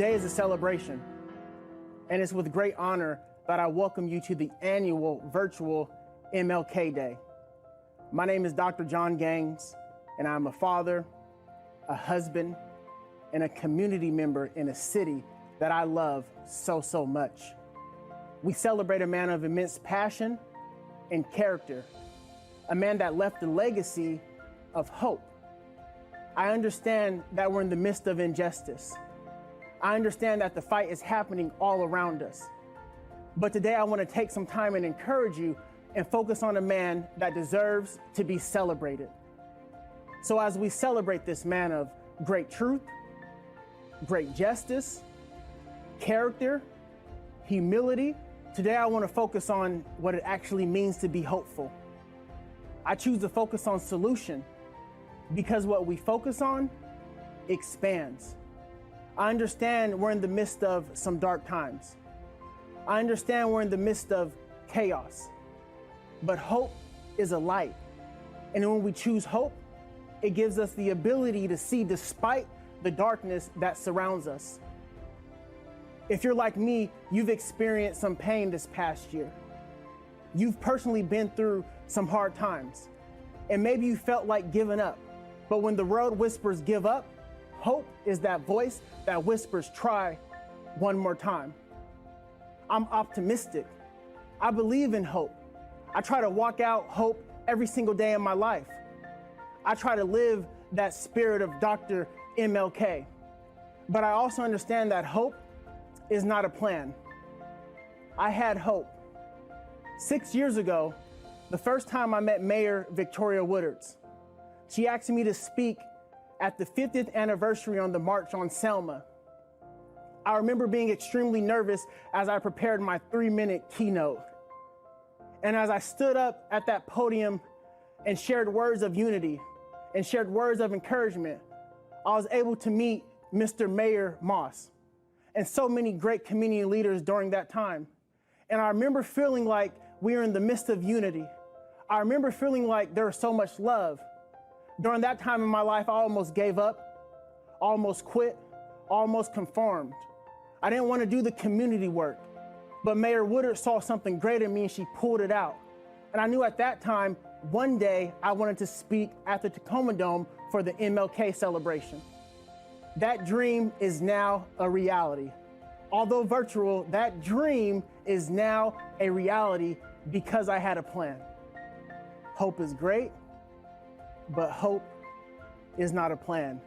Today is a celebration, and it's with great honor that I welcome you to the annual virtual MLK Day. My name is Dr. John Gaines, and I'm a father, a husband, and a community member in a city that I love so much. We celebrate a man of immense passion and character, a man that left a legacy of hope. I understand that we're in the midst of injustice. I understand that the fight is happening all around us. But today I want to take some time and encourage you and focus on a man that deserves to be celebrated. So as we celebrate this man of great truth, great justice, character, humility, today I want to focus on what it actually means to be hopeful. I choose to focus on solution because what we focus on expands. I understand we're in the midst of some dark times. I understand we're in the midst of chaos, but hope is a light. And when we choose hope, it gives us the ability to see despite the darkness that surrounds us. If you're like me, you've experienced some pain this past year. You've personally been through some hard times, and maybe you felt like giving up. But when the world whispers give up, hope is that voice that whispers try one more time. I'm optimistic. I believe in hope. I try to walk out hope every single day in my life. I try to live that spirit of Dr. MLK. But I also understand that hope is not a plan. I had hope. 6 years ago, the first time I met Mayor Victoria Woodards, she asked me to speak at the 50th anniversary on the March on Selma. I remember being extremely nervous as I prepared my 3-minute keynote. And as I stood up at that podium and shared words of unity and shared words of encouragement, I was able to meet Mr. Mayor Moss and so many great community leaders during that time. And I remember feeling like we were in the midst of unity. I remember feeling like there was so much love. During that time in my life, I almost gave up, almost quit, almost conformed. I didn't want to do the community work, but Mayor Woodard saw something great in me and she pulled it out. And I knew at that time, one day I wanted to speak at the Tacoma Dome for the MLK celebration. That dream is now a reality. Although virtual, that dream is now a reality because I had a plan. Hope is great, but hope is not a plan.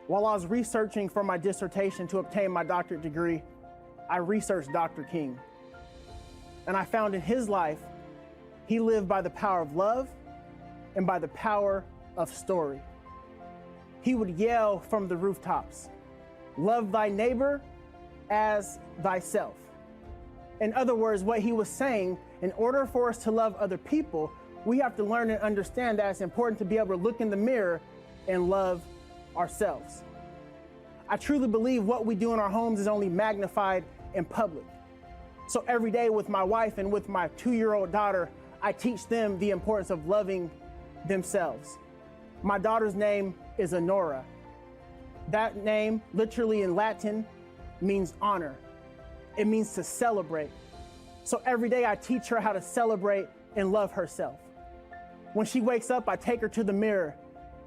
While I was researching for my dissertation to obtain my doctorate degree, I researched Dr. King. And I found in his life, he lived by the power of love and by the power of story. He would yell from the rooftops, "Love thy neighbor as thyself." In other words, what he was saying, in order for us to love other people, we have to learn and understand that it's important to be able to look in the mirror and love ourselves. I truly believe what we do in our homes is only magnified in public. So every day with my wife and with my 2-year-old daughter, I teach them the importance of loving themselves. My daughter's name is Honora. That name, literally in Latin, means honor. It means to celebrate. So every day I teach her how to celebrate and love herself. When she wakes up, I take her to the mirror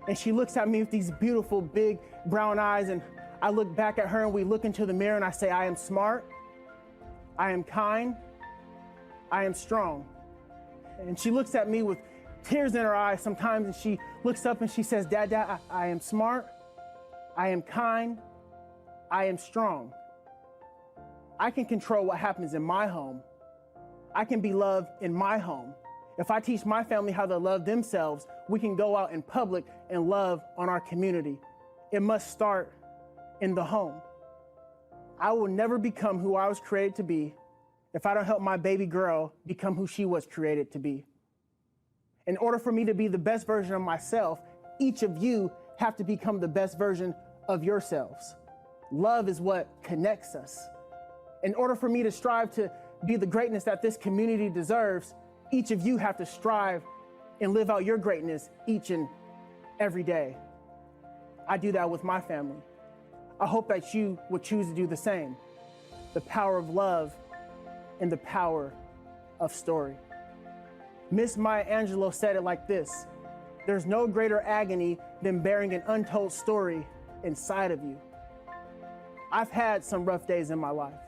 and she looks at me with these beautiful big brown eyes, and I look back at her and we look into the mirror and I say, I am smart, I am kind, I am strong. And she looks at me with tears in her eyes sometimes, and she looks up and she says, Dad, I am smart, I am kind, I am strong. I can control what happens in my home. I can be loved in my home. If I teach my family how to love themselves, we can go out in public and love on our community. It must start in the home. I will never become who I was created to be if I don't help my baby girl become who she was created to be. In order for me to be the best version of myself, each of you have to become the best version of yourselves. Love is what connects us. In order for me to strive to be the greatness that this community deserves, each of you have to strive and live out your greatness each and every day. I do that with my family. I hope that you would choose to do the same. The power of love and the power of story. Miss Maya Angelou said it like this: there's no greater agony than bearing an untold story inside of you. I've had some rough days in my life.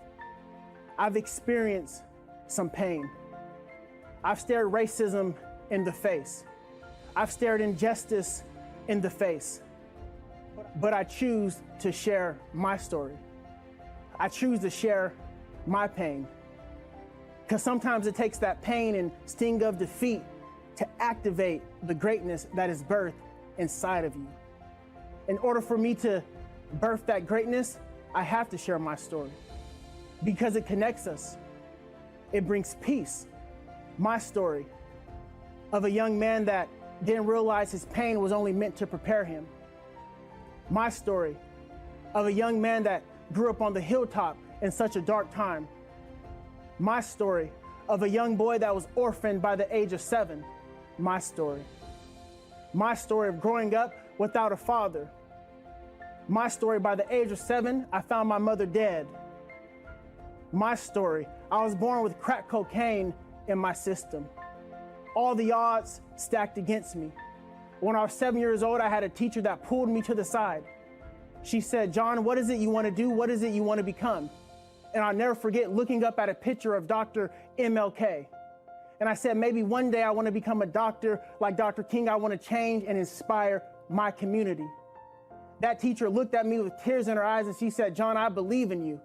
I've experienced some pain. I've stared racism in the face. I've stared injustice in the face. But I choose to share my story. I choose to share my pain. Because sometimes it takes that pain and sting of defeat to activate the greatness that is birthed inside of you. In order for me to birth that greatness, I have to share my story because it connects us. It brings peace. My story of a young man that didn't realize his pain was only meant to prepare him. My story of a young man that grew up on the hilltop in such a dark time. My story of a young boy that was orphaned by the age of 7. My story. My story of growing up without a father. My story, by the age of 7, I found my mother dead. My story, I was born with crack cocaine in my system. All the odds stacked against me. When I was 7 years old, I had a teacher that pulled me to the side. She said, "John, what is it you want to do? What is it you want to become?" And I'll never forget looking up at a picture of Dr. MLK. And I said, maybe one day I want to become a doctor like Dr. King. I want to change and inspire my community. That teacher looked at me with tears in her eyes and she said, "John, I believe in you."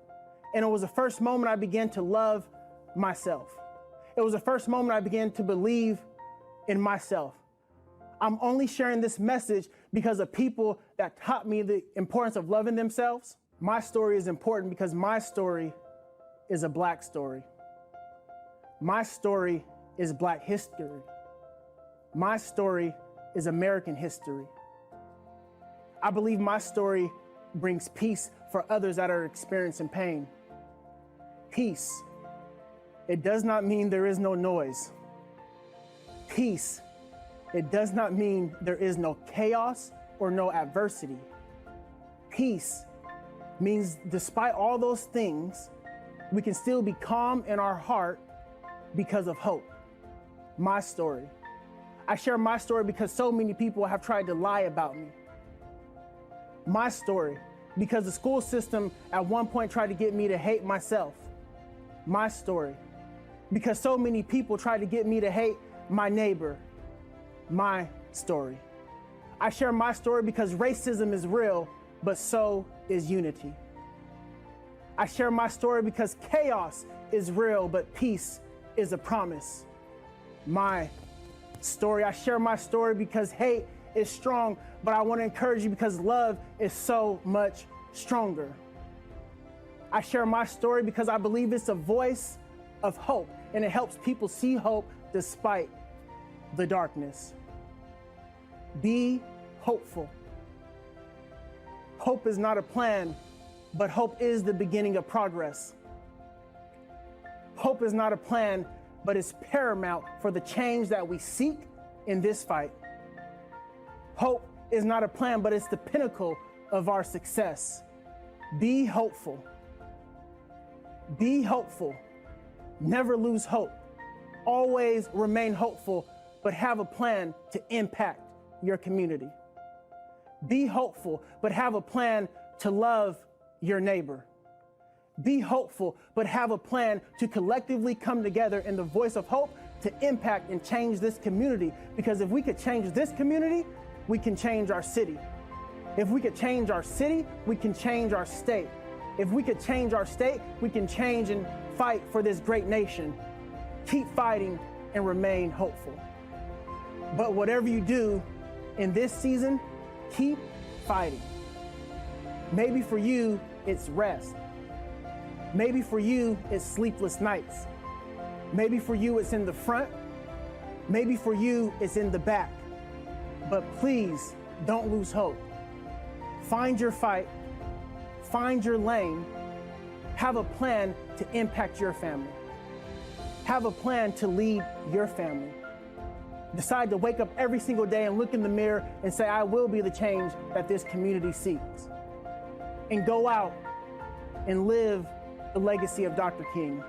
And it was the first moment I began to love myself. It was the first moment I began to believe in myself. I'm only sharing this message because of people that taught me the importance of loving themselves. My story is important because my story is a Black story. My story is Black history. My story is American history. I believe my story brings peace for others that are experiencing pain. Peace. It does not mean there is no noise. Peace. It does not mean there is no chaos or no adversity. Peace means despite all those things, we can still be calm in our heart because of hope. My story. I share my story because so many people have tried to lie about me. My story, because the school system at one point tried to get me to hate myself. My story, because so many people tried to get me to hate my neighbor. My story. I share my story because racism is real, but so is unity. I share my story because chaos is real, but peace is a promise. My story. I share my story because hate is strong, but I want to encourage you because love is so much stronger. I share my story because I believe it's a voice of hope, and it helps people see hope despite the darkness. Be hopeful. Hope is not a plan, but hope is the beginning of progress. Hope is not a plan, but it's paramount for the change that we seek in this fight. Hope is not a plan, but it's the pinnacle of our success. Be hopeful. Be hopeful. Never lose hope. Always remain hopeful, but have a plan to impact your community. Be hopeful, but have a plan to love your neighbor. Be hopeful, but have a plan to collectively come together in the voice of hope to impact and change this community. Because if we could change this community, we can change our city. If we could change our city, we can change our state. If we could change our state, we can change and fight for this great nation. Keep fighting and remain hopeful. But whatever you do in this season, keep fighting. Maybe for you, it's rest. Maybe for you, it's sleepless nights. Maybe for you, it's in the front. Maybe for you, it's in the back. But please don't lose hope. Find your fight. Find your lane. Have a plan to impact your family. Have a plan to lead your family. Decide to wake up every single day and look in the mirror and say, I will be the change that this community seeks. and go out and live the legacy of Dr. King,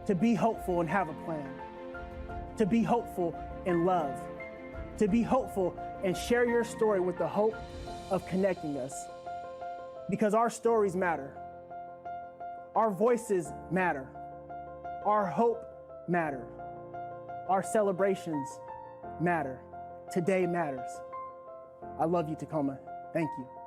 to be hopeful and have a plan, to be hopeful and love, to be hopeful and share your story with the hope of connecting us. Because our stories matter. Our voices matter. Our hope matter. Our celebrations matter. Today matters. I love you, Tacoma. Thank you.